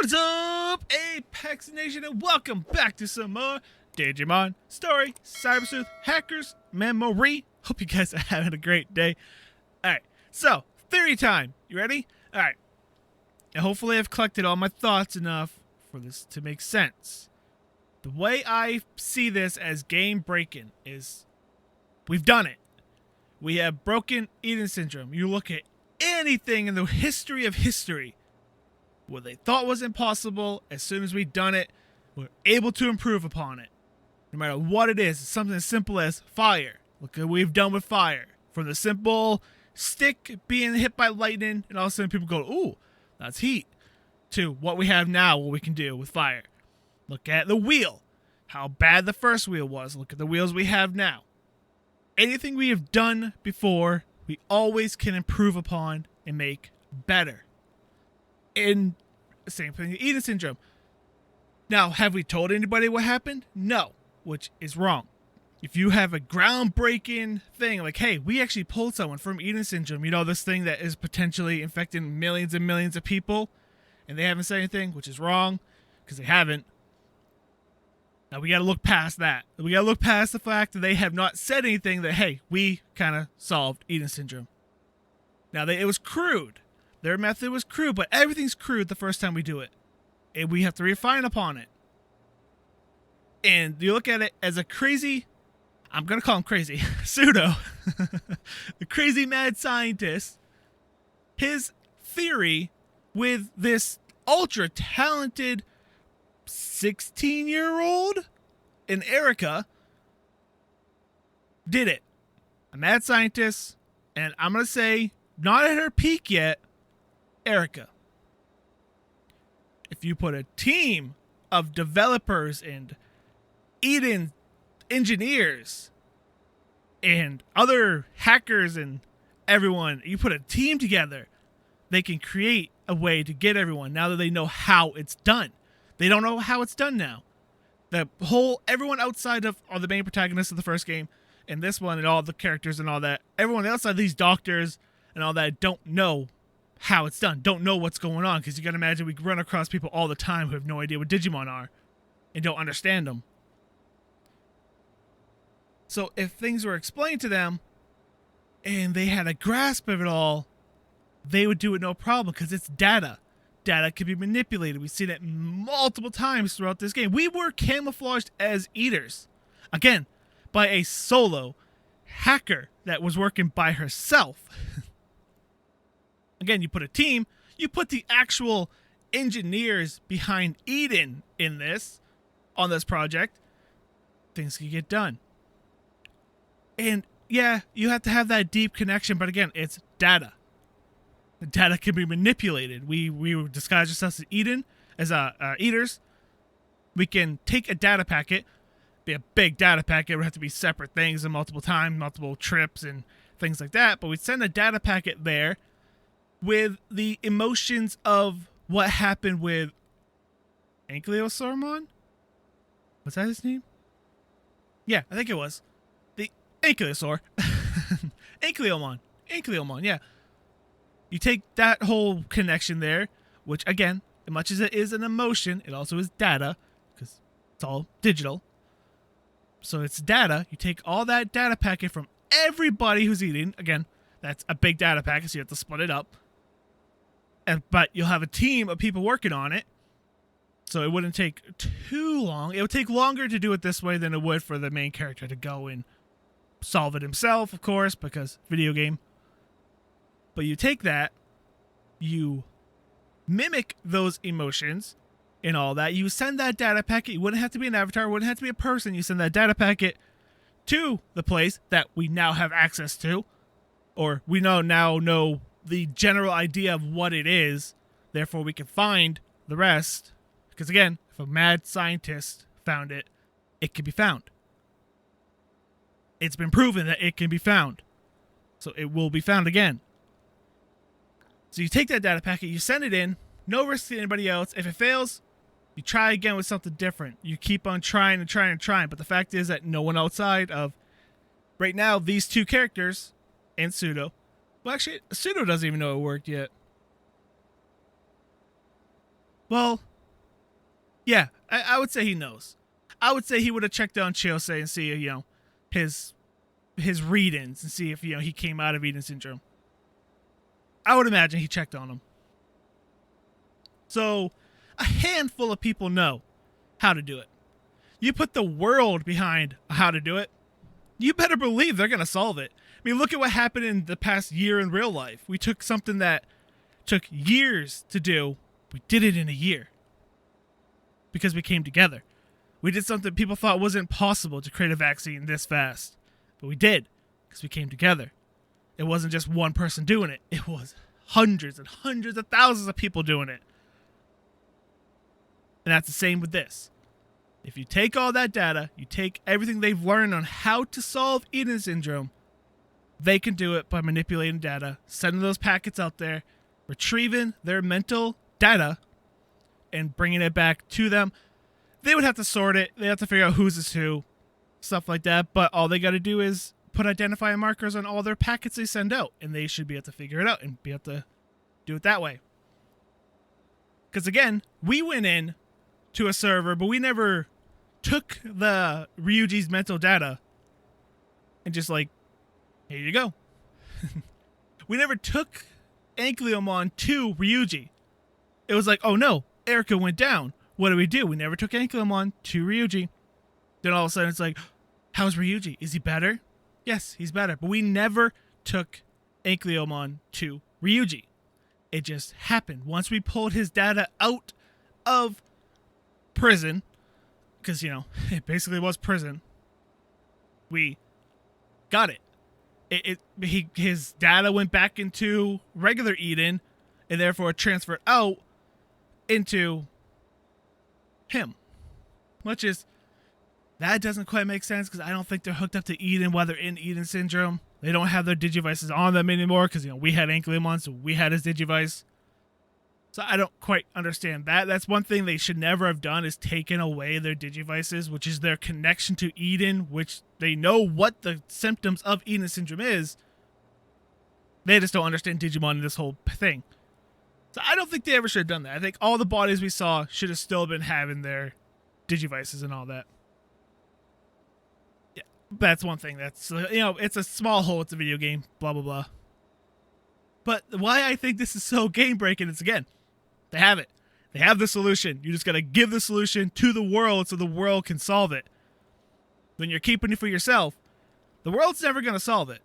What is up, Apex Nation, and welcome back to some more Digimon Story, Sleuth, Hackers, Memory. Hope you guys are having a great day. Alright, so, theory time. You ready? Alright. And hopefully I've collected all my thoughts enough for this to make sense. The way I see this as game breaking is we've done it. We have broken Eden Syndrome. You look at anything in the history of history, what they thought was impossible, as soon as we've done it, we're able to improve upon it. No matter what it is, it's something as simple as fire. Look at what we've done with fire. From the simple stick being hit by lightning, and all of a sudden people go, ooh, that's heat, to what we have now, what we can do with fire. Look at the wheel. How bad the first wheel was. Look at the wheels we have now. Anything we have done before, we always can improve upon and make better. And same thing with Eden Syndrome. Now, have we told anybody what happened? No, which is wrong. If you have a groundbreaking thing, like, hey, we actually pulled someone from Eden Syndrome, you know, this thing that is potentially infecting millions and millions of people, and they haven't said anything, which is wrong, because they haven't. Now, we got to look past that. We got to look past the fact that they have not said anything that, hey, we kind of solved Eden Syndrome. Now, it was crude. Their method was crude, but everything's crude the first time we do it. And we have to refine upon it. And you look at it as a crazy, I'm going to call him crazy, pseudo, a crazy mad scientist. His theory with this ultra talented 16-year-old in Erica did it. A mad scientist, and I'm going to say, not at her peak yet, Erica. If you put a team of developers and Eden engineers and other hackers and everyone, you put a team together, they can create a way to get everyone now that they know how it's done. They don't know how it's done now. Everyone outside of all the main protagonists of the first game and this one and all the characters and all that, everyone outside these doctors and all that don't know how it's done, don't know what's going on, because you gotta imagine we run across people all the time who have no idea what Digimon are and don't understand them. So if things were explained to them and they had a grasp of it all, they would do it no problem, because it's data. Data can be manipulated. We've seen it multiple times throughout this game. We were camouflaged as eaters, again, by a solo hacker that was working by herself. Again, you put a team, you put the actual engineers behind Eden in this, on this project, things can get done. And yeah, you have to have that deep connection, but again, it's data. The data can be manipulated. We disguise ourselves as Eden, as eaters. We can take a data packet, be a big data packet, it would have to be separate things and multiple times, multiple trips and things like that, but we send a data packet there with the emotions of what happened with Ankylosaurmon? Was that his name? Yeah, I think it was. The Ankylosaur. Ankyliomon, yeah. You take that whole connection there, which again, as much as it is an emotion, it also is data, because it's all digital. So it's data. You take all that data packet from everybody who's eating. Again, that's a big data packet, so you have to split it up. But you'll have a team of people working on it, so it wouldn't take too long. It would take longer to do it this way than it would for the main character to go and solve it himself, of course, because video game. But you take that, you mimic those emotions and all that. You send that data packet. You wouldn't have to be an avatar. It wouldn't have to be a person. You send that data packet to the place that we now have access to, or we now know the general idea of what it is. Therefore, we can find the rest. Because again, if a mad scientist found it, it can be found. It's been proven that it can be found. So it will be found again. So you take that data packet, you send it in, no risk to anybody else. If it fails, you try again with something different. You keep on trying and trying and trying. But the fact is that no one outside of, right now, these two characters and Pseudo. Well, actually, Pseudo doesn't even know it worked yet. Well, Yeah, I would say he knows. I would say he would have checked on Chiosei and see, his read-ins and see if, he came out of Eden Syndrome. I would imagine he checked on him. So, a handful of people know how to do it. You put the world behind how to do it, you better believe they're going to solve it. I mean, look at what happened in the past year in real life. We took something that took years to do, we did it in a year. Because we came together. We did something people thought wasn't possible to create a vaccine this fast. But we did, because we came together. It wasn't just one person doing it. It was hundreds and hundreds of thousands of people doing it. And that's the same with this. If you take all that data, you take everything they've learned on how to solve Eden Syndrome, they can do it by manipulating data, sending those packets out there, retrieving their mental data, and bringing it back to them. They would have to sort it. They have to figure out whose is who, stuff like that. But all they got to do is put identifying markers on all their packets they send out, and they should be able to figure it out and be able to do it that way. Because again, we went in to a server, but we never took the Ryuji's mental data and just like, here you go. We never took Ankyliomon to Ryuji. It was like, oh no, Erica went down. What do? We never took Ankyliomon to Ryuji. Then all of a sudden it's like, how's Ryuji? Is he better? Yes, he's better. But we never took Ankyliomon to Ryuji. It just happened. Once we pulled his data out of prison, because, it basically was prison, we got it. His data went back into regular Eden, and therefore it transferred out into him. Which is, that doesn't quite make sense, because I don't think they're hooked up to Eden while they're in Eden Syndrome. They don't have their Digivices on them anymore, because, we had Ankyliomon, so we had his Digivice. So I don't quite understand that. That's one thing they should never have done, is taken away their Digivices, which is their connection to Eden, which they know what the symptoms of Eden Syndrome is. They just don't understand Digimon in this whole thing. So I don't think they ever should have done that. I think all the bodies we saw should have still been having their Digivices and all that. Yeah, that's one thing. That's, it's a small hole. It's a video game, blah, blah, blah. But why I think this is so game-breaking is, again, they have it. They have the solution. You just got to give the solution to the world so the world can solve it. When you're keeping it for yourself, the world's never going to solve it.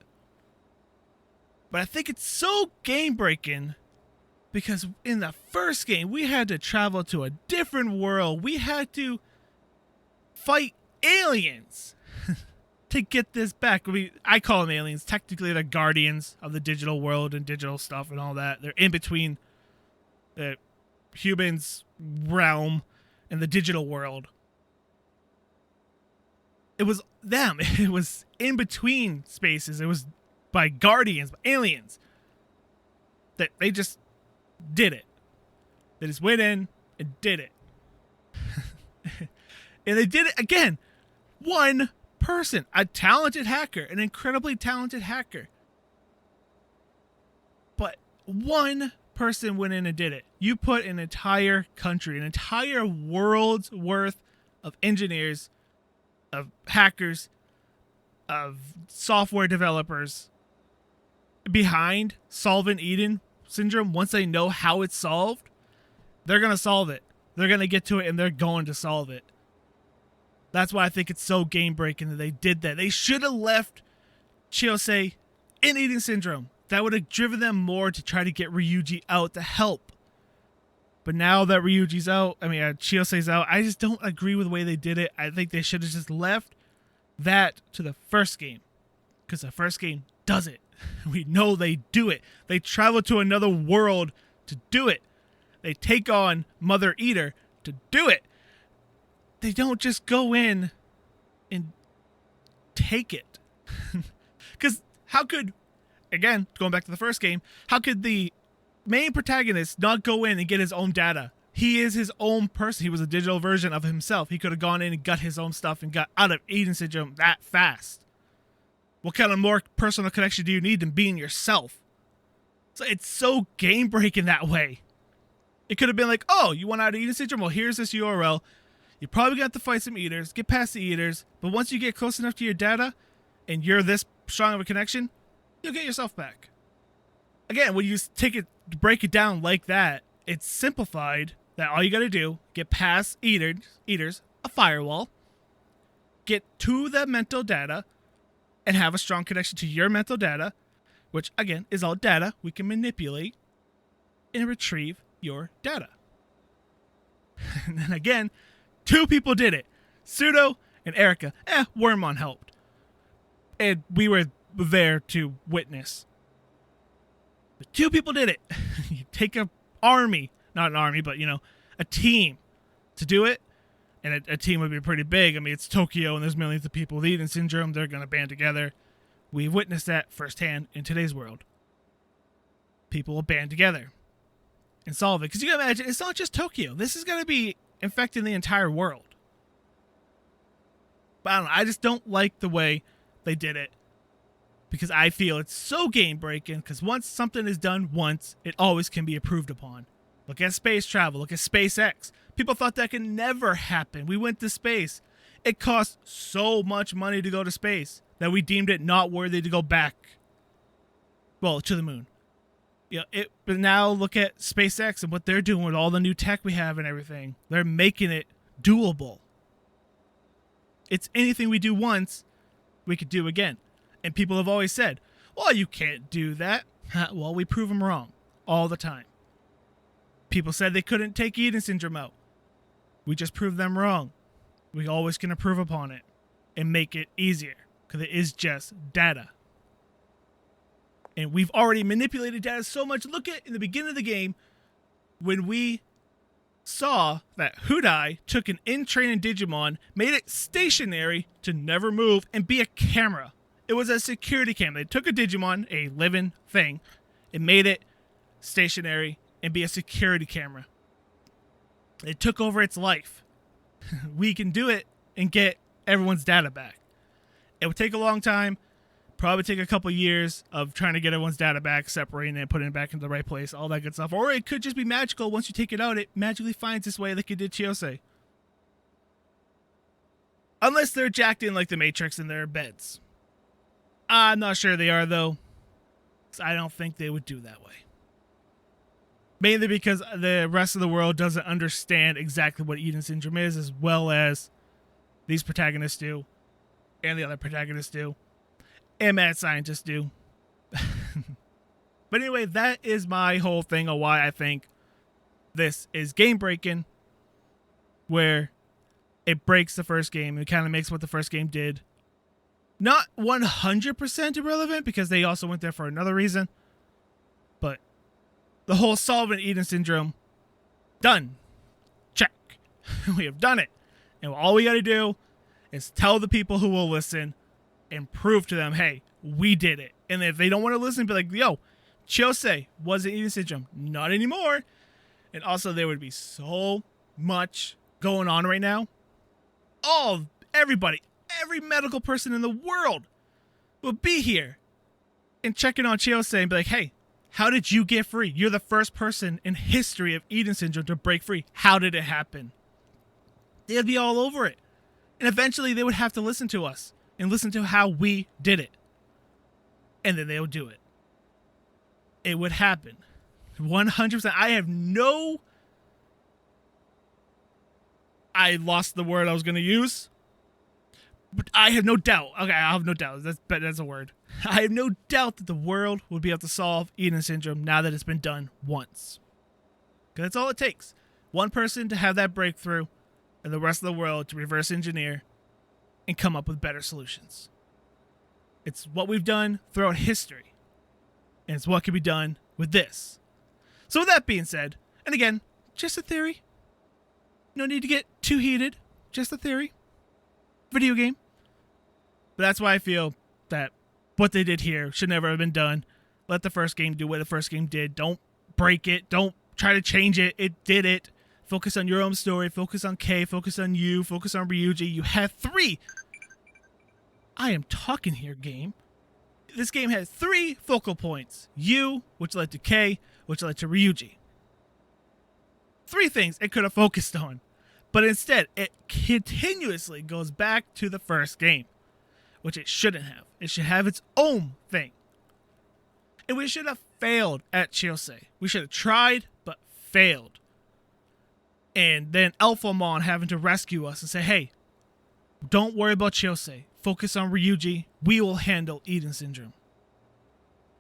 But I think it's so game-breaking because in the first game, we had to travel to a different world. We had to fight aliens to get this back. I call them aliens. Technically, they're guardians of the digital world and digital stuff and all that. They're in between the humans' realm and the digital world. It was them. It was in between spaces. It was by guardians, by aliens. That they just did it. They just went in and did it. And they did it again. One person, a talented hacker, an incredibly talented hacker. But one person went in and did it. You put an entire country, an entire world's worth of engineers, of hackers, of software developers behind solving Eden Syndrome. Once they know how it's solved, they're going to solve it. They're going to get to it and they're going to solve it. That's why I think it's so game-breaking that they did that. They should have left Chiosei in Eden Syndrome. That would have driven them more to try to get Ryuji out to help. But now that Ryuji's out, Chiosei's out, I just don't agree with the way they did it. I think they should have just left that to the first game. Because the first game does it. We know they do it. They travel to another world to do it. They take on Mother Eater to do it. They don't just go in and take it. Because how could, again, going back to the first game, how could the main protagonist not go in and get his own data? He is his own person. He was a digital version of himself. He could have gone in and got his own stuff and got out of Eden Syndrome that fast. What kind of more personal connection do you need than being yourself? So it's so game-breaking that way. It could have been like, oh, you want out of Eden Syndrome? Well, here's this URL. You probably got to fight some eaters, get past the eaters, but once you get close enough to your data and you're this strong of a connection, you'll get yourself back. Again, when you break it down like that, it's simplified that all you got to do, get past eaters, a firewall, get to the mental data, and have a strong connection to your mental data, which, again, is all data we can manipulate and retrieve your data. And then again, 2 people did it. Pseudo and Erica. Wormmon helped. And we were there to witness. But 2 people did it. You take a army, not an army, but, a team to do it. And a team would be pretty big. I mean, it's Tokyo and there's millions of people with Eden Syndrome. They're going to band together. We've witnessed that firsthand in today's world. People will band together and solve it. Because you can imagine, it's not just Tokyo. This is going to be infecting the entire world. But I don't know. I just don't like the way they did it. Because I feel it's so game-breaking. Because once something is done once, it always can be improved upon. Look at space travel. Look at SpaceX. People thought that could never happen. We went to space. It cost so much money to go to space that we deemed it not worthy to go back. Well, to the moon. But now look at SpaceX and what they're doing with all the new tech we have and everything. They're making it doable. It's anything we do once, we could do again. And people have always said, well, you can't do that. Well, we prove them wrong all the time. People said they couldn't take Eden Syndrome out. We just proved them wrong. We always can improve upon it and make it easier because it is just data. And we've already manipulated data so much. Look at in the beginning of the game when we saw that Hudai took an in-training Digimon, made it stationary to never move and be a camera. It was a security camera. They took a Digimon, a living thing, and made it stationary and be a security camera. It took over its life. We can do it and get everyone's data back. It would take a long time. Probably take a couple years of trying to get everyone's data back, separating it, putting it back into the right place, all that good stuff. Or it could just be magical. Once you take it out, it magically finds its way like it did Chiosei. Unless they're jacked in like the Matrix in their beds. I'm not sure they are, though. I don't think they would do that way. Mainly because the rest of the world doesn't understand exactly what Eden Syndrome is, as well as these protagonists do, and the other protagonists do, and mad scientists do. But anyway, that is my whole thing on why I think this is game-breaking, where it breaks the first game. It kind of makes what the first game did not 100% irrelevant, because they also went there for another reason, but the whole solving Eden Syndrome, done. Check. We have done it. And all we got to do is tell the people who will listen and prove to them, hey, we did it. And if they don't want to listen, be like, yo, Chiosei wasn't Eden Syndrome. Not anymore. And also, there would be so much going on right now. Everybody, every medical person in the world will be here and checking on Chiosei and be like, hey, how did you get free? You're the first person in history of Eden Syndrome to break free. How did it happen? They'd be all over it. And eventually they would have to listen to us and listen to how we did it. And then they would do it. It would happen. 100%. I lost the word I was going to use. But I have no doubt. Okay, I have no doubt. That's a word. I have no doubt that the world will be able to solve Eden Syndrome now that it's been done once. Because that's all it takes. One person to have that breakthrough, and the rest of the world to reverse engineer and come up with better solutions. It's what we've done throughout history. And it's what can be done with this. So with that being said, and again, just a theory. No need to get too heated. Just a theory. Video game. But that's why I feel that what they did here should never have been done. Let the first game do what the first game did. Don't break it. Don't try to change it. It did it. Focus on your own story. Focus on Kei. Focus on you. Focus on Ryuji. You have 3. I am talking here, game. This game has 3 focal points. You, which led to Kei, which led to Ryuji. 3 things it could have focused on. But instead, it continuously goes back to the first game, which it shouldn't have. It should have its own thing. And we should have failed at Chiosei. We should have tried, but failed. And then Alphamon having to rescue us and say, hey, don't worry about Chiosei. Focus on Ryuji. We will handle Eden Syndrome.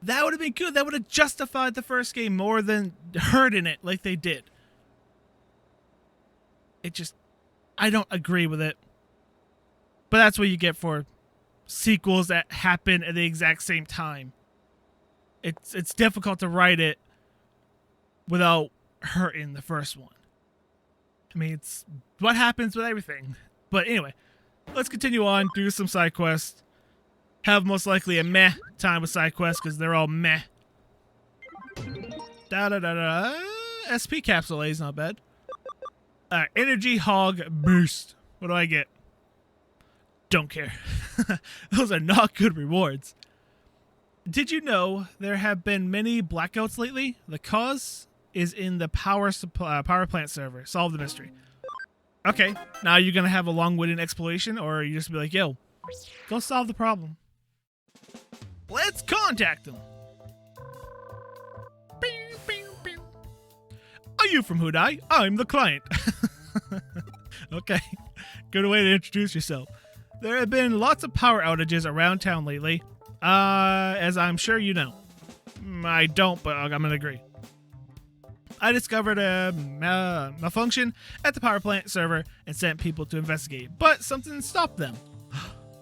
That would have been good. That would have justified the first game more than hurting it like they did. I don't agree with it. But that's what you get for sequels that happen at the exact same time. It's difficult to write it without hurting the first one. I mean, it's what happens with everything. But anyway, let's continue on, do some side quests. Have most likely a meh time with side quests because they're all meh. SP capsule A is not bad. Energy Hog Boost. What do I get? Don't care. Those are not good rewards. Did you know there have been many blackouts lately? The cause is in the power plant server. Solve the mystery. Okay, now you're gonna have a long-winded explanation, or you just be like, yo, go solve the problem. Let's contact them. Are you from Hudai? I'm the client. Okay, good way to introduce yourself. There have been lots of power outages around town lately, as I'm sure you know. I don't, but I'm gonna agree. I discovered a malfunction at the power plant server and sent people to investigate, but something stopped them.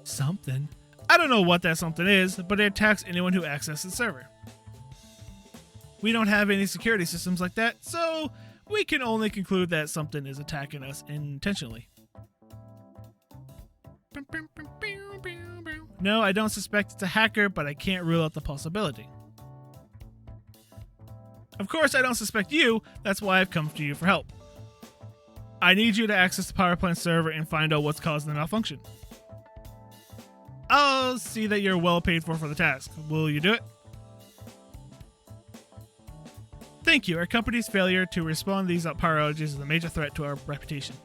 Something? I don't know what that something is, but it attacks anyone who accesses the server. We don't have any security systems like that, so we can only conclude that something is attacking us intentionally. No, I don't suspect it's a hacker, but I can't rule out the possibility. Of course, I don't suspect you. That's why I've come to you for help. I need you to access the power plant server and find out what's causing the malfunction. I'll see that you're well paid for the task. Will you do it? Thank you. Our company's failure to respond to these power outages is a major threat to our reputation.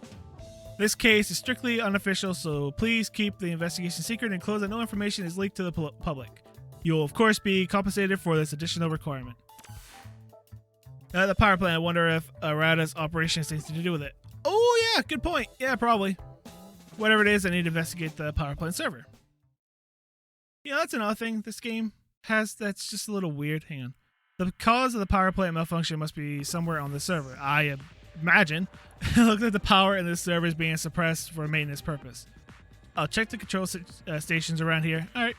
This case is strictly unofficial, so please keep the investigation secret and close that no information is leaked to the public. You will, of course, be compensated for this additional requirement. The power plant, I wonder if Arata's operation has anything to do with it. Oh, yeah, good point. Yeah, probably. Whatever it is, I need to investigate the power plant server. Yeah, that's another thing this game has that's just a little weird. Hang on. The cause of the power plant malfunction must be somewhere on the server. I imagine. It looks like the power in this server is being suppressed for a maintenance purpose. I'll check the control stations around here. Alright.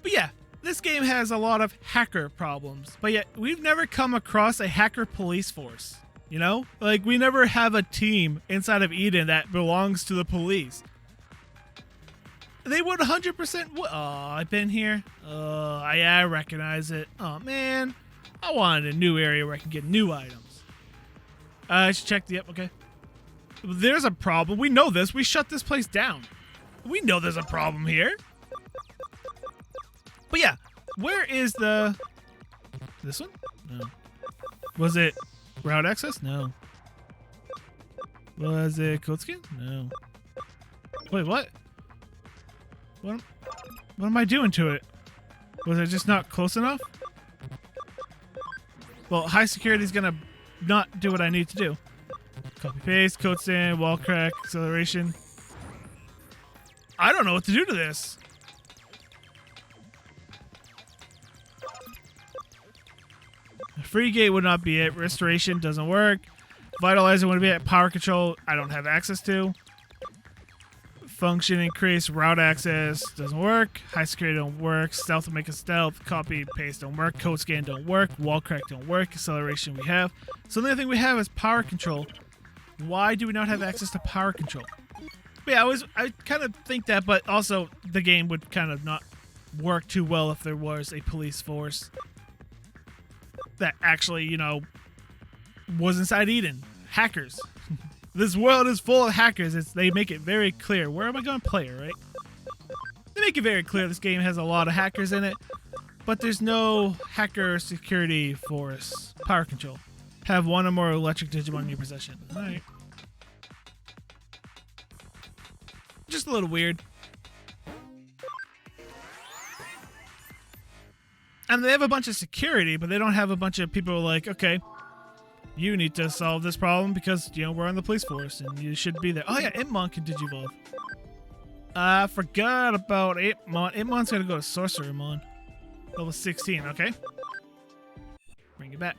But yeah, this game has a lot of hacker problems. But yet, we've never come across a hacker police force. You know? Like, we never have a team inside of Eden that belongs to the police. They would 100%. Oh, I've been here. I recognize it. Oh, man. I wanted a new area where I can get new items. I should check the... Yep, okay. There's a problem. We know this. We shut this place down. We know there's a problem here. But yeah, where is the... This one? No. Was it route access? No. Was it code scan? No. Wait, what? What am I doing to it? Was it just not close enough? Well, high security is gonna not do what I need to do. Copy paste, code stand, wall crack, acceleration. I don't know what to do to this. Free gate would not be it. Restoration doesn't work. Vitalizer wouldn't be it. Power control I don't have access to. Function increase, route access doesn't work. High security don't work. Stealth will make a stealth. Copy paste don't work. Code scan don't work. Wall crack don't work. Acceleration we have. So the only thing we have is power control. Why do we not have access to power control? But yeah, I kind of think that, but also the game would kind of not work too well if there was a police force that actually, you know, was inside Eden. Hackers. This world is full of hackers. They make it very clear. Where am I going to play it, right? They make it very clear this game has a lot of hackers in it, but there's no hacker security force power control. have one or more electric Digimon in your possession. Alright. Just a little weird. And they have a bunch of security, but they don't have a bunch of people like, okay, you need to solve this problem because, you know, we're on the police force and you should be there. Oh yeah, Ep1 can Digivolve. I forgot about Ep1. Ep1's gotta go to Sorcerermon. Level 16, okay. Bring it back.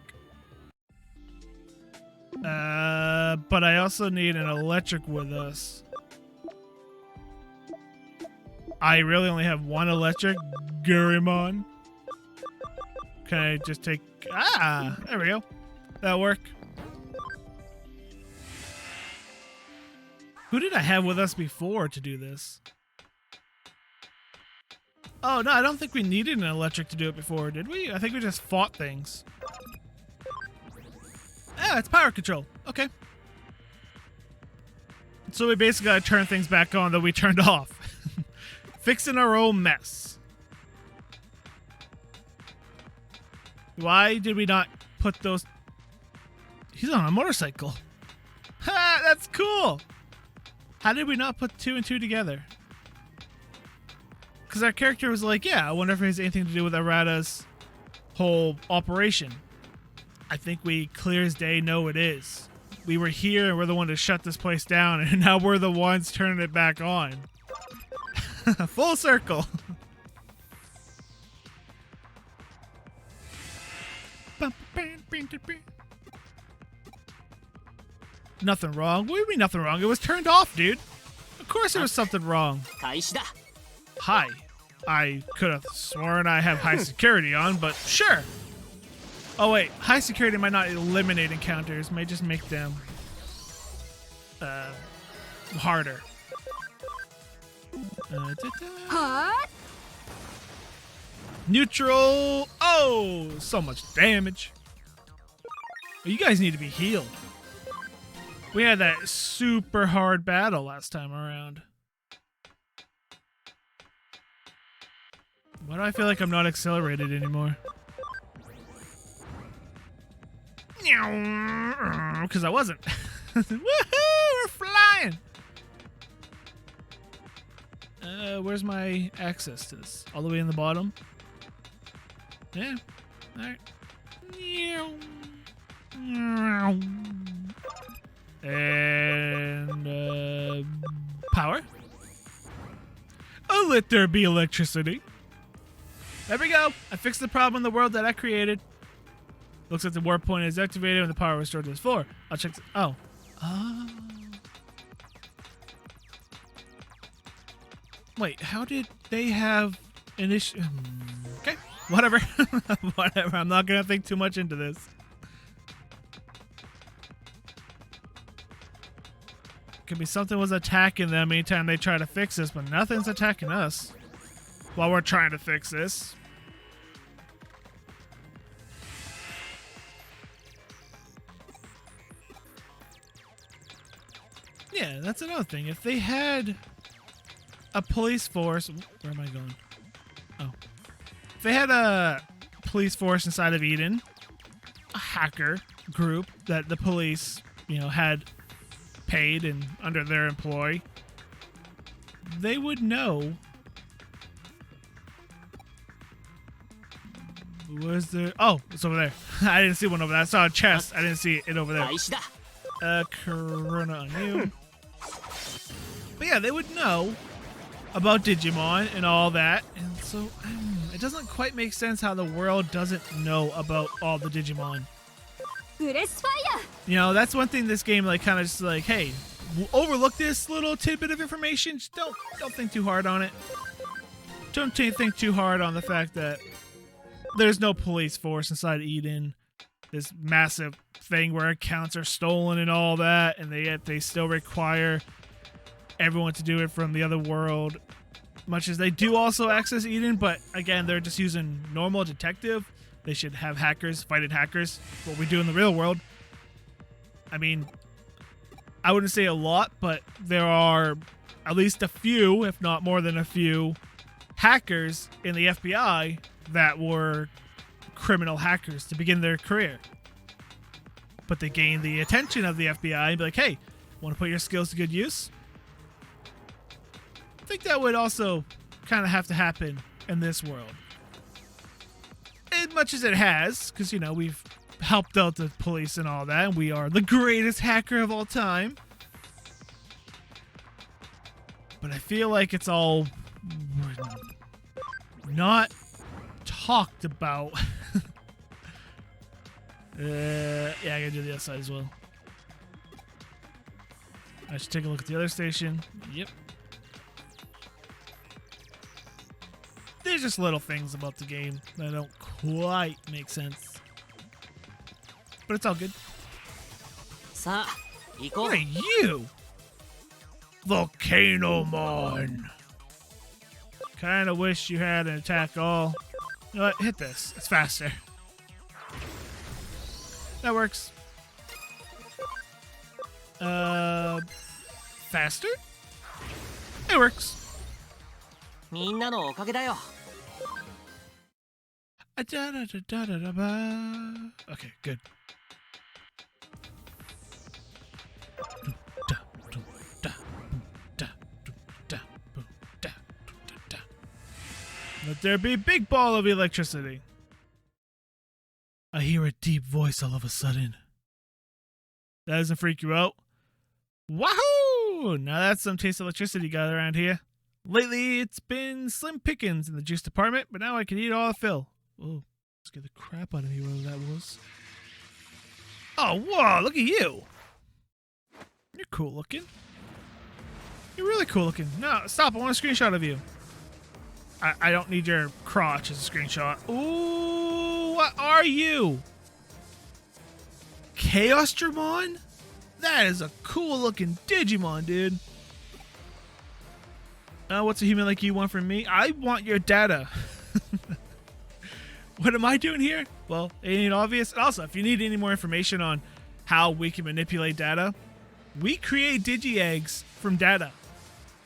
But I also need an electric with us. I really only have one electric. Gurimon. Can I just take... Ah! There we go. That'll work. Who did I have with us before to do this? Oh, no, I don't think we needed an electric to do it before, did we? I think we just fought things. Ah, it's power control. Okay. So we basically gotta turn things back on that we turned off. Fixing our own mess. Why did we not put those... He's on a motorcycle. Ha! That's cool! How did we not put 2 and 2 together? Because our character was like, yeah, I wonder if it has anything to do with Arata's whole operation. I think we clear as day know it is. We were here and we're the one to shut this place down, and now we're the ones turning it back on. Full circle. Nothing wrong. What do you mean nothing wrong? It was turned off, dude. Of course there was something wrong. Hi. I could have sworn I have high security on, but sure. Oh wait, high security might not eliminate encounters, might just make them harder. Neutral. Oh, so much damage. You guys need to be healed. We had that super hard battle last time around. Why do I feel like I'm not accelerated anymore? Because I wasn't. Woohoo! We're flying! Where's my access to this? All the way in the bottom? Yeah. Alright. And power. Oh, let there be electricity. There we go. I fixed the problem in the world that I created. Looks like the warp point is activated and the power restored to this floor. I'll check. Oh. Oh. Wait, how did they have an issue? Okay, whatever. Whatever. I'm not gonna think too much into this. Could be something was attacking them anytime they try to fix this, but nothing's attacking us while we're trying to fix this. Yeah, that's another thing. If they had a police force... Where am I going? Oh. If they had a police force inside of Eden, a hacker group that the police, you know, had paid and under their employ, they would know. Where's the... Oh, it's over there. I didn't see one over there. I saw a chest. I didn't see it over there. Corona on you. But yeah, they would know about Digimon and all that. And so, it doesn't quite make sense how the world doesn't know about all the Digimon. You know, that's one thing this game, like, kind of just like, hey, overlook this little tidbit of information. Just don't think too hard on it. Don't think too hard on the fact that there's no police force inside Eden. This massive thing where accounts are stolen and all that, and they still require everyone to do it from the other world, much as they do also access Eden, but again, they're just using normal detective. They should have hackers, fighting hackers, what we do in the real world. I mean, I wouldn't say a lot, but there are at least a few, if not more than a few, hackers in the FBI that were criminal hackers to begin their career. but they gain the attention of the FBI and be like, hey, want to put your skills to good use? I think that would also kind of have to happen in this world. As much as it has, because, you know, we've helped out the police and all that, and we are the greatest hacker of all time. But I feel like it's all not talked about. Yeah, I gotta do the other side as well. I should take a look at the other station. Yep. There's just little things about the game that don't quite make sense. But it's all good. What are you? Volcanomon. Kinda wish you had an attack all. You know what? Hit this. It's faster. That works. Faster? It works. Okay, good. Let there be a big ball of electricity. I hear a deep voice all of a sudden. That doesn't freak you out? Wahoo! Now that's some taste of electricity got around here. Lately, it's been slim pickings in the juice department, but now I can eat all the fill. Whoa, scared the crap out of me, whatever that was. Oh, whoa, look at you. You're cool looking. You're really cool looking. No, stop, I want a screenshot of you. I don't need your crotch as a screenshot. Ooh, what are you? Chaosdramon? That is a cool looking Digimon, dude. What's a human like you want from me? I want your data. What am I doing here? Well, it ain't obvious. Also, if you need any more information on how we can manipulate data, we create Digi-eggs from data.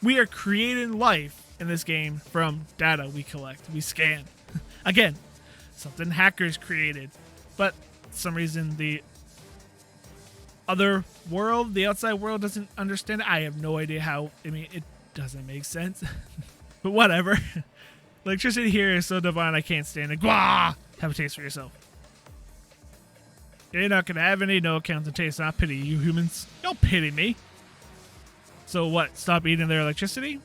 We are creating life in this game from data we collect, we scan. Again, something hackers created, but for some reason the other world, the outside world doesn't understand it. I have no idea how. I mean, it doesn't make sense. But whatever. Electricity here is so divine I can't stand it. Gwah! Have a taste for yourself. You're not gonna have any, no account of taste. I pity you humans. Don't pity me. So what, stop eating their electricity?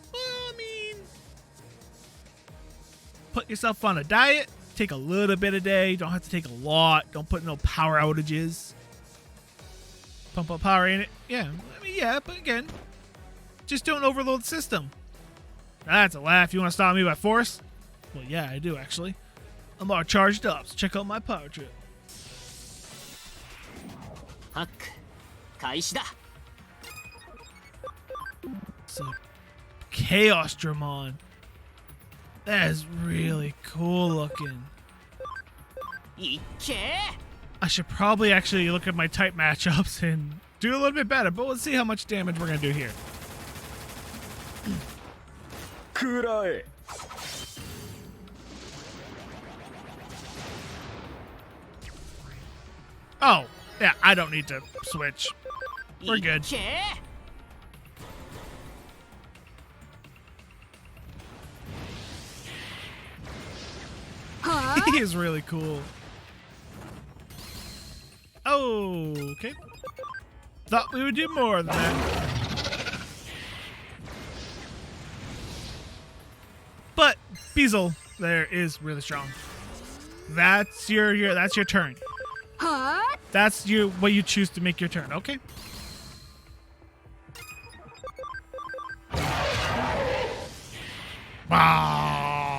Put yourself on a diet, take a little bit a day, don't have to take a lot, don't put no power outages. Pump up power in it. Yeah, I mean, yeah, but again, just don't overload the system. That's a laugh. You want to stop me by force? Well, yeah, I do actually. I'm all charged up, so check out my power trip. So, Chaosdramon. That is really cool looking. I should probably actually look at my type matchups and do a little bit better, but let's see how much damage we're going to do here. Oh, yeah, I don't need to switch. We're good. He is really cool. Oh, okay. Thought we would do more than that. But Beezle there is really strong. That's your turn. Huh? That's what you choose to make your turn, okay? Ah.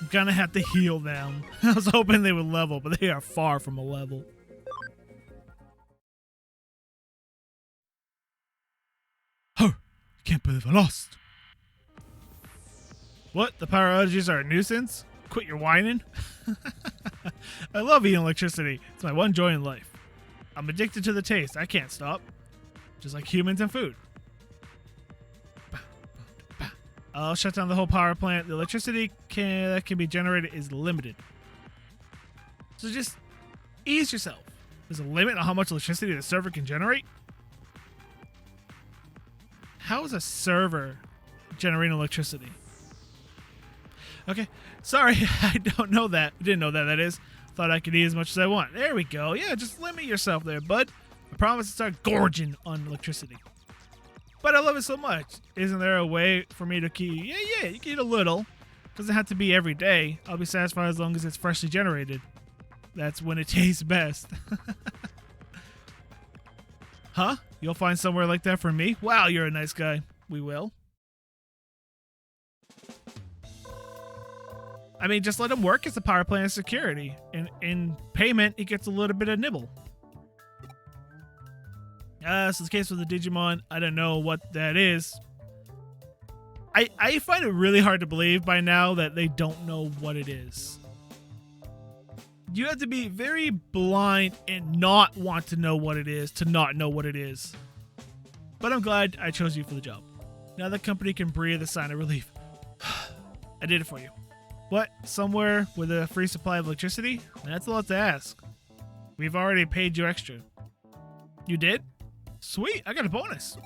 I'm gonna have to heal them. I was hoping they would level, but they are far from a level. Oh, can't believe I lost. What? The power outages are a nuisance? Quit your whining. I love eating electricity. It's my one joy in life. I'm addicted to the taste. I can't stop. Just like humans and food. I'll shut down the whole power plant. The electricity that can be generated is limited. So just ease yourself. There's a limit on how much electricity the server can generate? How is a server generating electricity? Okay, sorry, I don't know that. I didn't know that, that is. Thought I could eat as much as I want. There we go. Yeah, just limit yourself there, bud. I promise to start gorging on electricity. But I love it so much. Isn't there a way for me to keep... Yeah, you can eat a little. Doesn't have to be every day. I'll be satisfied as long as it's freshly generated. That's when it tastes best. Huh? You'll find somewhere like that for me? Wow, you're a nice guy. We will. I mean, just let him work as a power plant of security. In payment, he gets a little bit of nibble. So the case with the Digimon, I don't know what that is. I find it really hard to believe by now that they don't know what it is. You have to be very blind and not want to know what it is to not know what it is. But I'm glad I chose you for the job. Now the company can breathe a sign of relief. I did it for you. What? Somewhere with a free supply of electricity? That's a lot to ask. We've already paid you extra. You did? Sweet, I got a bonus.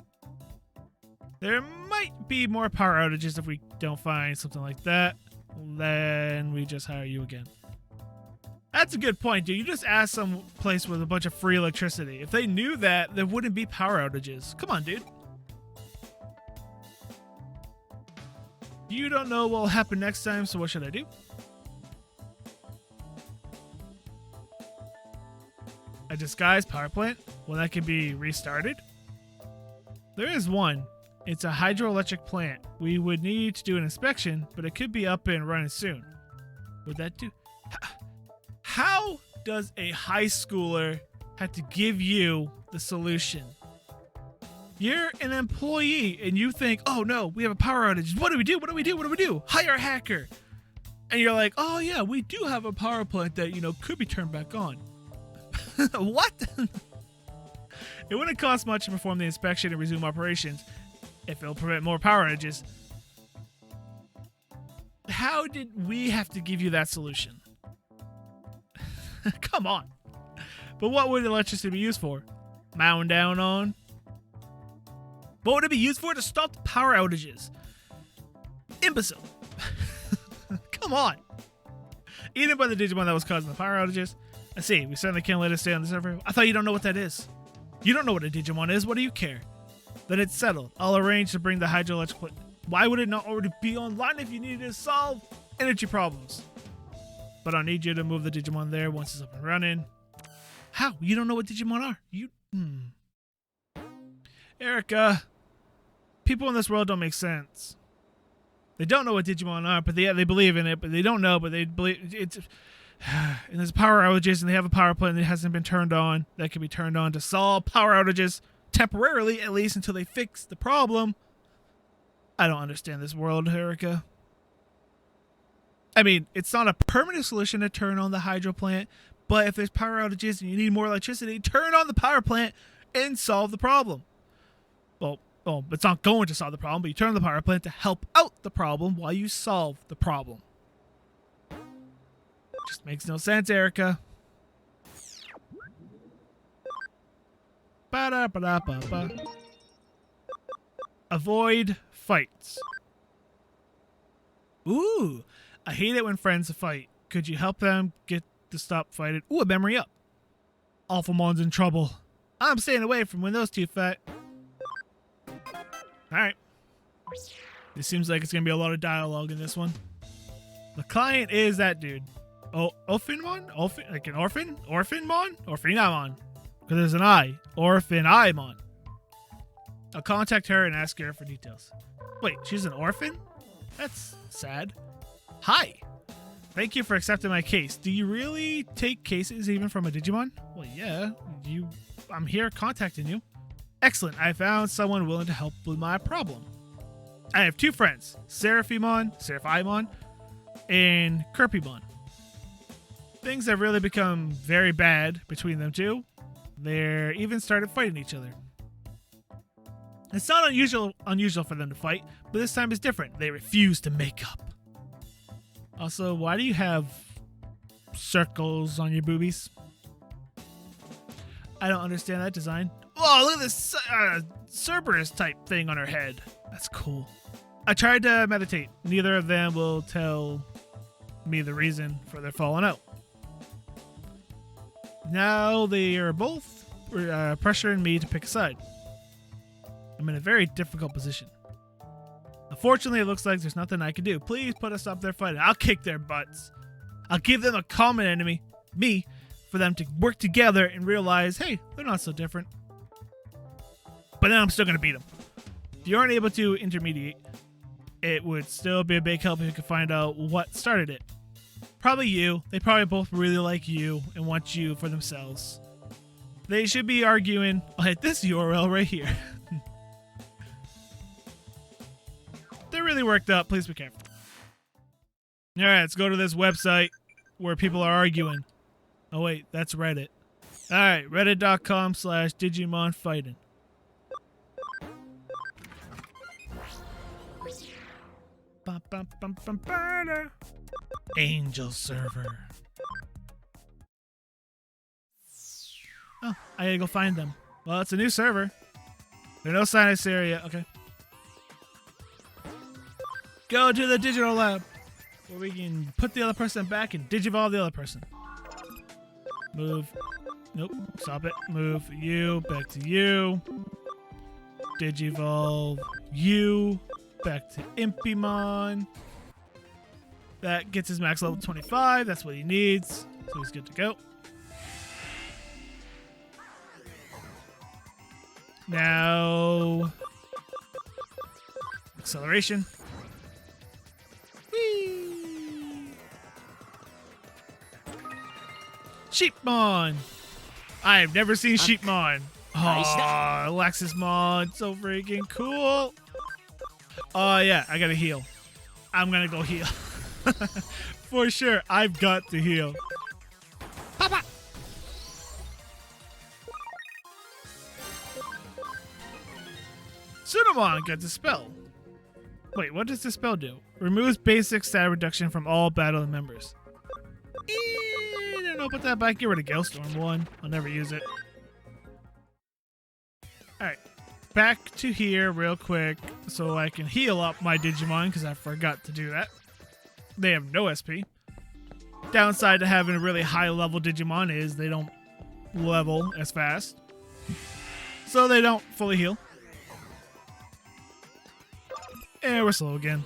There might be more power outages if we don't find something like that. Then we just hire you again. That's a good point, dude. You just asked some place with a bunch of free electricity. If they knew that, there wouldn't be power outages. Come on, dude. You don't know what will happen next time, so what should I do? A disguised power plant? Well, that can be restarted. There is one. It's a hydroelectric plant. We would need to do an inspection, but it could be up and running soon. Would that do? How does a high schooler have to give you the solution? You're an employee and you think, oh no, we have a power outage. What do we do? What do we do? What do we do? Hire a hacker. And you're like, oh yeah, we do have a power plant that, could be turned back on. What? It wouldn't cost much to perform the inspection and resume operations if it'll prevent more power outages. How did we have to give you that solution? Come on. But what would electricity be used for? Mowing down on? What would it be used for? To stop the power outages. Imbecile. Come on. Eaten by the Digimon that was causing the power outages. I see. We certainly can't let it stay on the server. I thought you don't know what that is. You don't know what a Digimon is. What do you care? Then it's settled. I'll arrange to bring the hydroelectric plant. Why would it not already be online if you needed to solve energy problems? But I'll need you to move the Digimon there once it's up and running. How? You don't know what Digimon are? Erica, people in this world don't make sense. They don't know what Digimon are, but they believe in it, but they don't know, but they believe it's... And there's power outages, and they have a power plant that hasn't been turned on. That can be turned on to solve power outages, temporarily at least, until they fix the problem. I don't understand this world, Erica. I mean, it's not a permanent solution to turn on the hydro plant, but if there's power outages and you need more electricity, turn on the power plant and solve the problem. Well, it's not going to solve the problem, but you turn on the power plant to help out the problem while you solve the problem. Just makes no sense, Erica. Ba-da-ba-da-ba-ba. Avoid fights. Ooh, I hate it when friends fight. Could you help them get to stop fighting? Ooh, a memory up. Alphamon's in trouble. I'm staying away from when those two fight. Alright. This seems like it's going to be a lot of dialogue in this one. The client is that dude. Oh, Orphanmon? Like an orphan? Orphanmon? Orphanamon. Because there's an I. Orphanimon. I'll contact her and ask her for details. Wait, she's an orphan? That's sad. Hi. Thank you for accepting my case. Do you really take cases even from a Digimon? Well, yeah. I'm here contacting you. Excellent. I found someone willing to help with my problem. I have two friends. Seraphimon, and Kirpymon. Things have really become very bad between them two. They're even started fighting each other. It's not unusual for them to fight, but this time is different. They refuse to make up. Also, why do you have circles on your boobies? I don't understand that design. Oh, look at this Cerberus type thing on her head. That's cool. I tried to meditate. Neither of them will tell me the reason for their falling out. Now they are both pressuring me to pick a side. I'm in a very difficult position. Unfortunately, it looks like there's nothing I can do. Please put a stop to their fighting. I'll kick their butts. I'll give them a common enemy, me, for them to work together and realize, hey, they're not so different. But then I'm still going to beat them. If you aren't able to intermediate, it would still be a big help if you could find out what started it. Probably you. They probably both really like you and want you for themselves. They should be arguing at this URL right here. They're really worked up. Please be careful. Alright, let's go to this website where people are arguing. Oh wait, that's Reddit. Alright, reddit.com/Digimon fighting. Angel server. Oh, I gotta go find them. Well, it's a new server. There's no sign of this area. Okay. Go to the digital lab where we can put the other person back and digivolve the other person. Move. Nope. Stop it. Move you back to you. Digivolve you back to Impymon. That gets his max level 25. That's what he needs. So he's good to go. Now, acceleration. Whee! Sheepmon. I've never seen Sheepmon. Oh, Alexismon, so freaking cool. Oh yeah, I gotta heal. I'm gonna go heal. For sure, I've got to heal. Papa! Sunamon gets a spell. Wait, what does this spell do? Removes basic stat reduction from all battle members. I don't know about that, but I can get rid of Galestorm 1. I'll never use it. Alright, back to here real quick so I can heal up my Digimon because I forgot to do that. They have no SP. Downside to having a really high level Digimon is they don't level as fast. So they don't fully heal. And we're slow again.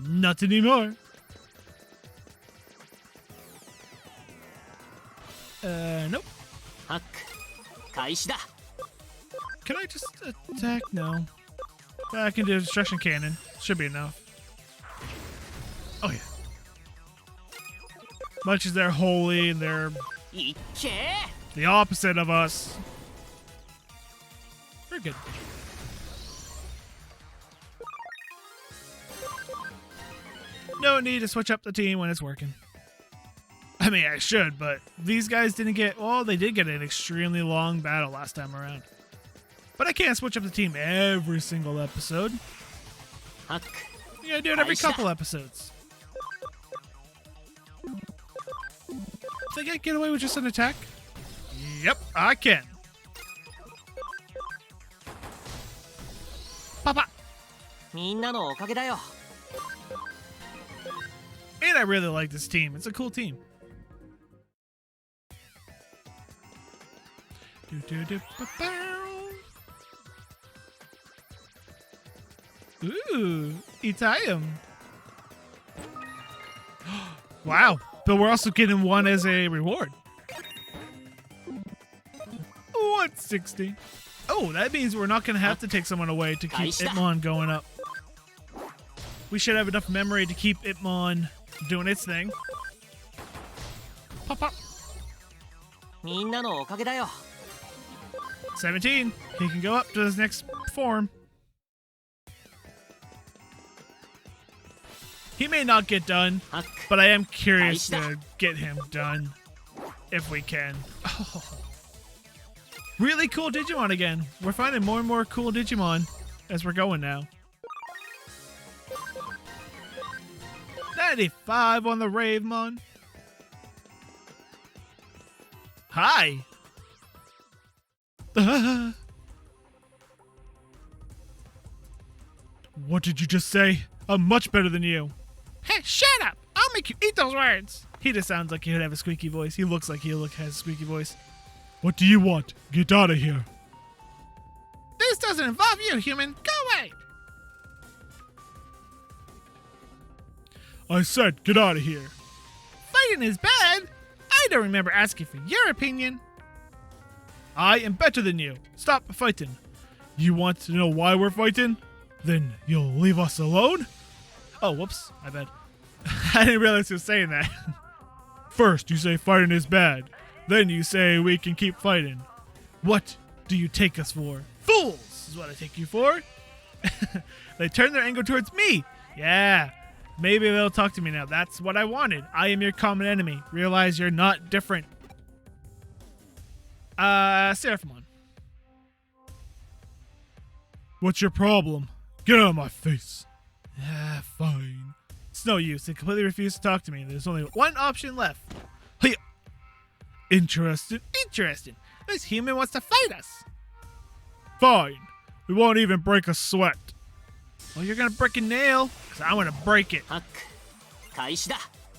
Not anymore. Nope. Can I just attack? No. I can do destruction cannon. Should be enough. Oh yeah. Much as they're holy and they're the opposite of us. We're good. No need to switch up the team when it's working. I mean, I should, but these guys didn't get... Well, they did get an extremely long battle last time around. But I can't switch up the team every single episode. You gotta do it every couple episodes. Think I can get away with just an attack? Yep, I can. Papa! And I really like this team. It's a cool team. Ooh, Itayam. Wow, but we're also getting one as a reward. 160. Oh, that means we're not going to have to take someone away to keep Ipmon going up. We should have enough memory to keep Ipmon doing its thing. Pop, pop. 17. He can go up to his next form. He may not get done, but I am curious to get him done if we can. Oh. Really cool Digimon again. We're finding more and more cool Digimon as we're going now. 95 on the Ravemon. Hi. What did you just say? I'm much better than you. Hey, shut up! I'll make you eat those words. He just sounds like he would have a squeaky voice. He looks like he has a squeaky voice. What do you want? Get out of here. This doesn't involve you, human. Go away. I said get out of here. Fighting is bad. I don't remember asking for your opinion. I am better than you. Stop fighting. You want to know why we're fighting? Then you'll leave us alone? Oh, whoops. My bad. I didn't realize he was saying that. First, you say fighting is bad. Then you say we can keep fighting. What do you take us for? Fools is what I take you for. They turn their anger towards me. Yeah. Maybe they'll talk to me now. That's what I wanted. I am your common enemy. Realize you're not different. Seraphimon. What's your problem? Get out of my face. Ah, fine. It's no use. They completely refuse to talk to me. There's only one option left. Hey. Interesting. Interesting. This human wants to fight us. Fine. We won't even break a sweat. Well, you're gonna break a nail, because I'm gonna break it.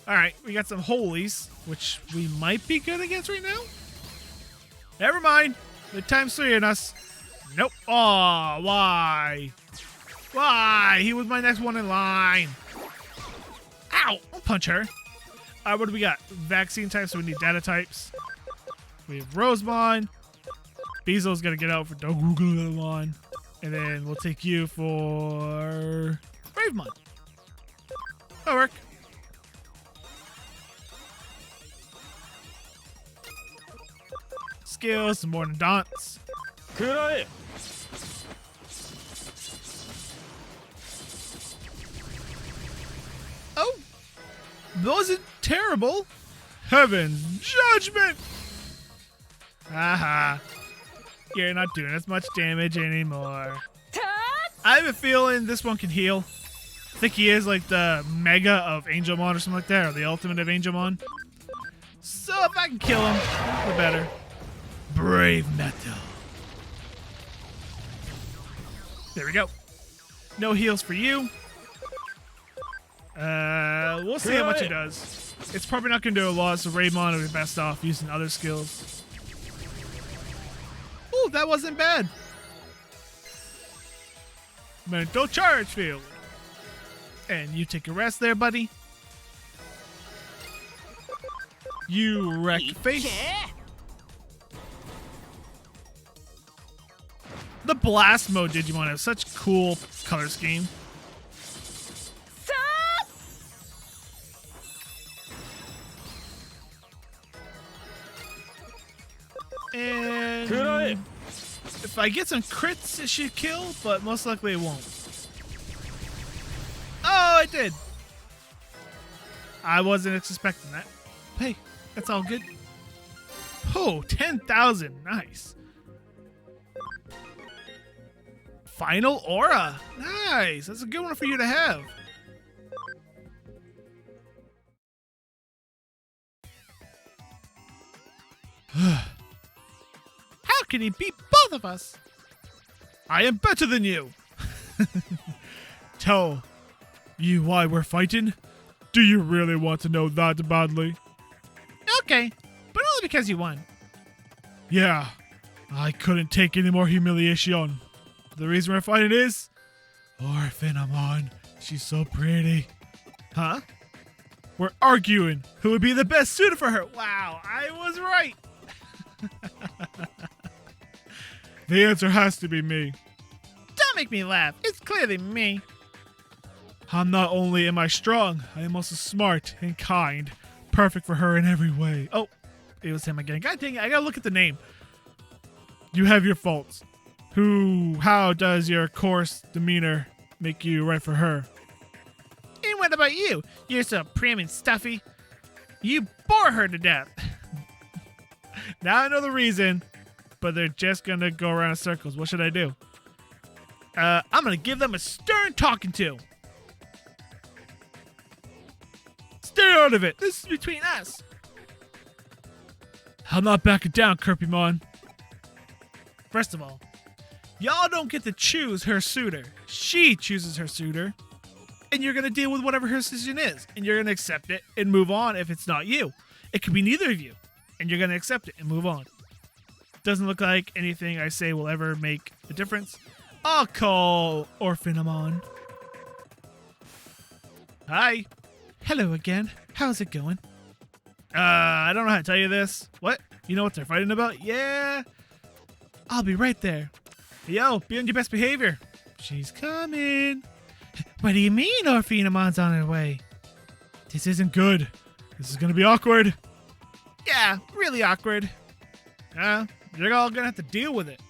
Alright, we got some holies, which we might be good against right now. Never mind. The time's 3 in us. Nope. Aw, why? Why? He was my next one in line. Ow! I'll punch her. What do we got? Vaccine types, so we need data types. We have Rosemon. Bezo's gonna get out for Dogugulon. And then we'll take you for Bravemon. That'll work. Skills, some more than Dance. Oh, wasn't terrible. Heaven's judgment. Haha. You're not doing as much damage anymore. I have a feeling this one can heal. I think he is like the mega of Angelmon or something like that, or the ultimate of Angelmon. So if I can kill him, the better. Brave Metal. There we go. No heals for you. We'll see how much it does. It's probably not going to do a lot, so Raymon will be best off using other skills. Ooh, that wasn't bad. Mental charge field. And you take a rest there, buddy. You wreck face. The blast mode Digimon has such cool color scheme. And if I get some crits, it should kill, but most likely it won't. Oh, it did. I wasn't expecting that. Hey, that's all good. Oh, 10,000. Nice. Final Aura. Nice. That's a good one for you to have. How can he beat both of us? I am better than you. Tell you why we're fighting? Do you really want to know that badly? Okay, but only because you won. Yeah, I couldn't take any more humiliation. The reason we're fighting is Orphanamon. She's so pretty. Huh? We're arguing who would be the best suited for her. Wow, I was right. The answer has to be me. Don't make me laugh. It's clearly me. I'm not only am I strong, I am also smart and kind. Perfect for her in every way. Oh, it was him again. God dang it, I gotta look at the name. You have your faults. How does your coarse demeanor make you right for her? And what about you? You're so prim and stuffy. You bore her to death. Now I know the reason. but they're just gonna go around in circles. What should I do? I'm gonna give them a stern talking to. Stay out of it. This is between us. I'm not backing down, Kirpymon. First of all, y'all don't get to choose her suitor. She chooses her suitor. And you're going to deal with whatever her decision is. And you're going to accept it and move on if it's not you. It could be neither of you. And you're going to accept it and move on. Doesn't look like anything I say will ever make a difference. I'll call Orphanamon. Hi. Hello again. How's it going? I don't know how to tell you this. What? You know what they're fighting about? Yeah. I'll be right there. Yo, be on your best behavior. She's coming. What do you mean Orphanamon's on her way? This isn't good. This is gonna be awkward. Yeah, really awkward. You're all gonna have to deal with it.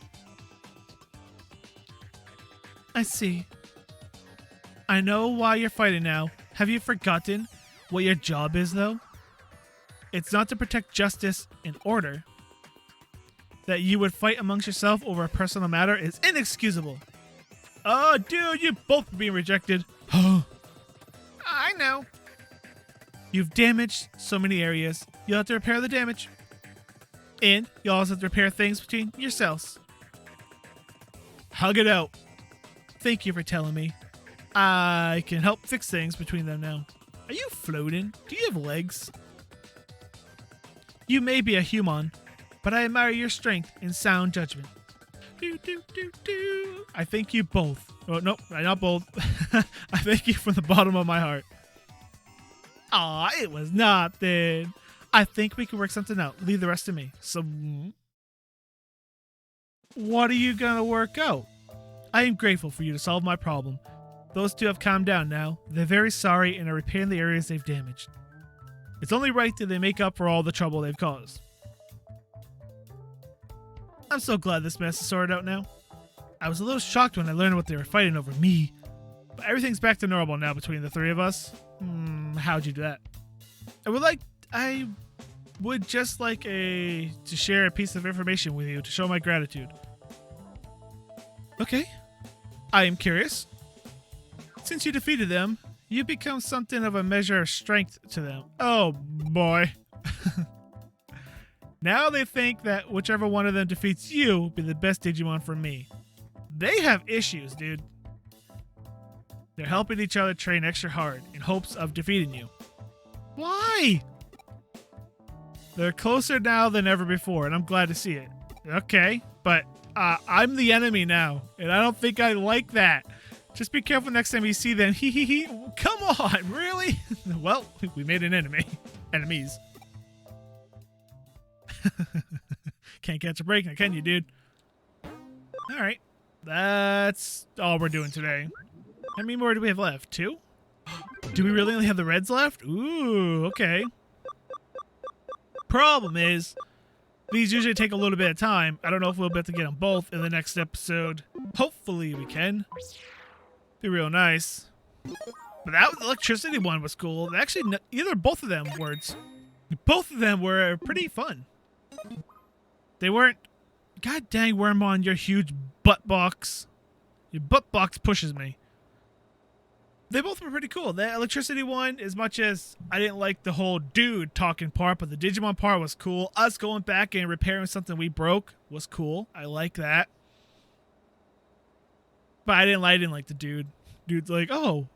I see. I know why you're fighting now. Have you forgotten what your job is, though? It's not to protect justice and order. That you would fight amongst yourself over a personal matter is inexcusable. Oh, dude, you both being rejected. I know. You've damaged so many areas. You'll have to repair the damage. And you also have to repair things between yourselves. Hug it out. Thank you for telling me. I can help fix things between them now. Are you floating? Do you have legs? You may be a human, but I admire your strength and sound judgment. I thank you both. Oh, nope, not both. I thank you from the bottom of my heart. Aw, it was nothing. I think we can work something out. Leave the rest to me. So, what are you gonna work out? I am grateful for you to solve my problem. Those two have calmed down now. They're very sorry and are repairing the areas they've damaged. It's only right that they make up for all the trouble they've caused. I'm so glad this mess is sorted out now. I was a little shocked when I learned what they were fighting over me. But everything's back to normal now between the three of us. How'd you do that? I would just like to share a piece of information with you to show my gratitude. Okay. I am curious. Since you defeated them, you become something of a measure of strength to them. Oh boy. Now they think that whichever one of them defeats you will be the best Digimon for me. They have issues, dude. They're helping each other train extra hard in hopes of defeating you. Why? They're closer now than ever before, and I'm glad to see it. Okay, but I'm the enemy now, and I don't think I like that. Just be careful next time you see them. Come on, really? Well, we made an enemy. Enemies. Can't catch a break now, can you, dude? Alright. That's all we're doing today. How many more do we have left? 2? Do we really only have the reds left? Ooh, okay. Problem is, these usually take a little bit of time. I don't know if we'll be able to get them both in the next episode. Hopefully we can. Be real nice. But that electricity one was cool. Actually, both of them were pretty fun. They weren't... God dang, Wormmon, your huge butt box. Your butt box pushes me. They both were pretty cool. The electricity one, as much as I didn't like the whole dude talking part, but the Digimon part was cool. Us going back and repairing something we broke was cool. I like that. But I didn't like the dude. Dude's like, oh,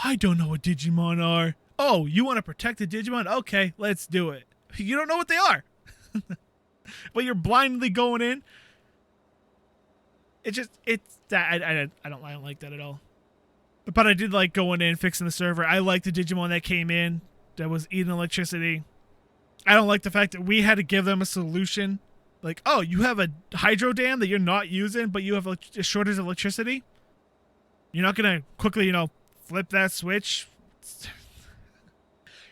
I don't know what Digimon are. Oh, you want to protect the Digimon? Okay, let's do it. You don't know what they are. But you're blindly going in. I don't like that at all. But I did like going in, fixing the server. I like the Digimon that came in that was eating electricity. I don't like the fact that we had to give them a solution. Like, oh, you have a hydro dam that you're not using, but you have a shortage of electricity? You're not going to quickly, flip that switch?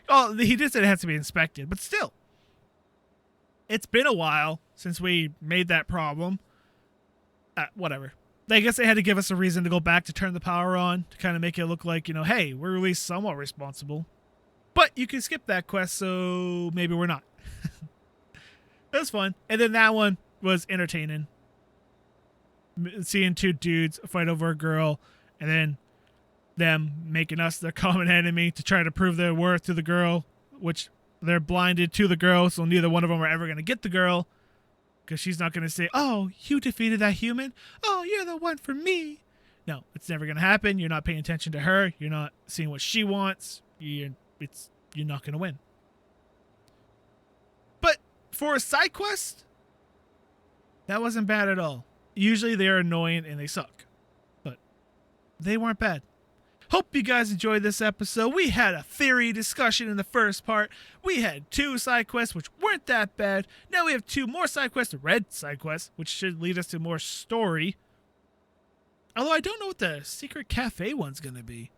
Oh, he did say it has to be inspected, but still. It's been a while since we made that problem. Whatever. I guess they had to give us a reason to go back to turn the power on to kind of make it look like, hey, we're at least somewhat responsible. But you can skip that quest, so maybe we're not. It was fun. And then that one was entertaining. Seeing two dudes fight over a girl, and then them making us their common enemy to try to prove their worth to the girl, which they're blinded to the girl, so neither one of them are ever going to get the girl, because she's not going to say, oh, you defeated that human? Oh, you're the one for me. No, it's never going to happen. You're not paying attention to her. You're not seeing what she wants. You're not going to win. But for a side quest, that wasn't bad at all. Usually they're annoying and they suck, but they weren't bad. Hope you guys enjoyed this episode. We had a theory discussion in the first part. We had 2 side quests, which weren't that bad. Now we have 2 more side quests, red side quests, which should lead us to more story. Although I don't know what the secret cafe one's going to be.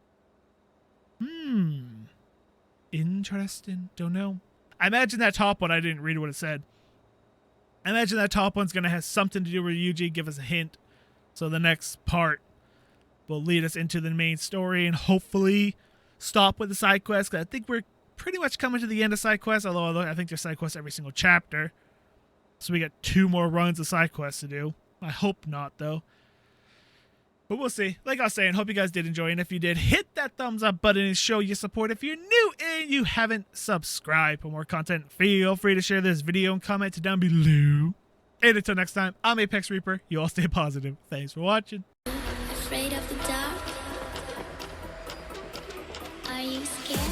Interesting. Don't know. I imagine that top one, I didn't read what it said. I imagine that top one's going to have something to do with Yuji, give us a hint. So the next part will lead us into the main story and hopefully stop with the side quests. I think we're pretty much coming to the end of side quests, although I think there's side quests every single chapter. So we got 2 more runs of side quests to do. I hope not, though. But we'll see. Like I was saying, hope you guys did enjoy. And if you did, hit that thumbs up button and show your support. If you're new and you haven't subscribed for more content, feel free to share this video and comment down below. And until next time, I'm ApexReaper. You all stay positive. Thanks for watching. Afraid of the dark? Are you scared?